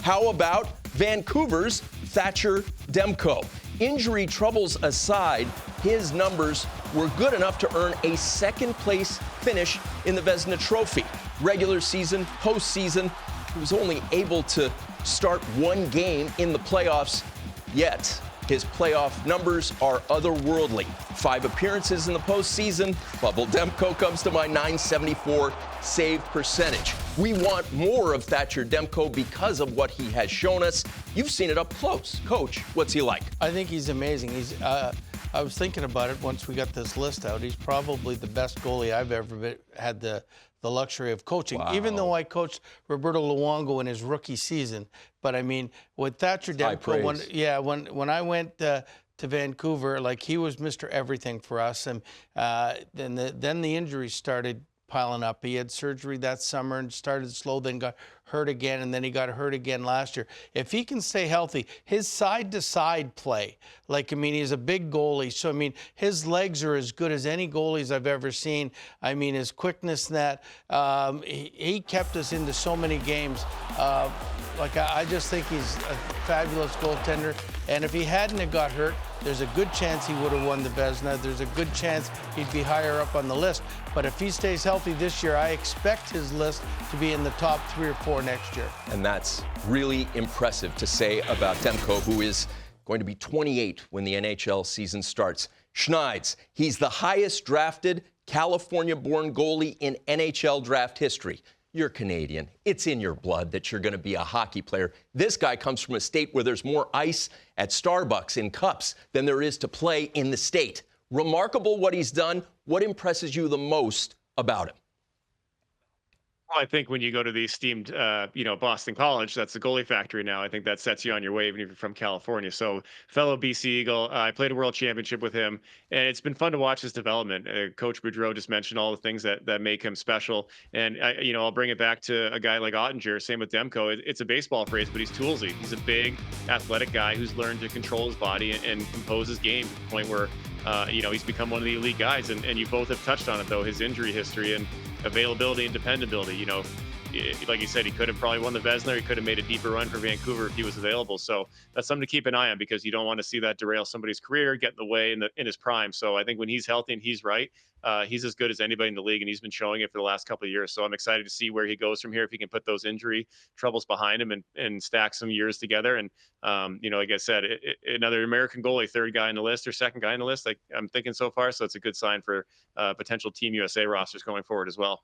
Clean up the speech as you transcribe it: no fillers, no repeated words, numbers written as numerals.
How about Vancouver's Thatcher Demko? Injury troubles aside, his numbers were good enough to earn a second-place finish in the Vezina Trophy. Regular season, postseason, he was only able to start one game in the playoffs, yet his playoff numbers are otherworldly. 5 appearances in the postseason. Bubble Demko comes to mind, .974 save percentage. We want more of Thatcher Demko because of what he has shown us. You've seen it up close. Coach, what's he like? I think he's amazing. I was thinking about it once we got this list out. He's probably the best goalie I've ever had the luxury of coaching, even though I coached Roberto Luongo in his rookie season. But I mean, with Thatcher Demko, when I went to Vancouver, like, he was Mr. Everything for us, and then the injuries started piling up. He had surgery that summer and started slow, then got hurt again, and then he got hurt again last year. If he can stay healthy, his side-to-side play, like, I mean, he's a big goalie, so, I mean, his legs are as good as any goalies I've ever seen. I mean, his quickness in that, he kept us into so many games. I just think he's a fabulous goaltender, and if he hadn't have got hurt, there's a good chance he would have won the Vezina. There's a good chance he'd be higher up on the list. But if he stays healthy this year, I expect his list to be in the top 3 or 4 next year. And that's really impressive to say about Demko, who is going to be 28 when the NHL season starts. Schneid's, he's the highest drafted California-born goalie in NHL draft history. You're Canadian. It's in your blood that you're going to be a hockey player. This guy comes from a state where there's more ice at Starbucks in cups than there is to play in the state. Remarkable what he's done. What impresses you the most about him? Well, I think when you go to the esteemed, Boston College, that's the goalie factory now. I think that sets you on your way, even if you're from California. So, fellow BC Eagle, I played a World Championship with him, and it's been fun to watch his development. Coach Boudreau just mentioned all the things that make him special, and I'll bring it back to a guy like Ottinger. Same with Demko. It's a baseball phrase, but he's toolsy. He's a big, athletic guy who's learned to control his body and compose his game to the point where he's become one of the elite guys. And you both have touched on it, though, his injury history and availability and dependability. Like you said, he could have probably won the Vezina. He could have made a deeper run for Vancouver if he was available. So that's something to keep an eye on, because you don't want to see that derail somebody's career, get in the way in his prime. So I think when he's healthy and he's right, he's as good as anybody in the league, and he's been showing it for the last couple of years. So I'm excited to see where he goes from here, if he can put those injury troubles behind him and stack some years together. And, like I said, another American goalie, 3rd guy on the list or 2nd guy on the list, like I'm thinking so far. So it's a good sign for potential Team USA rosters going forward as well.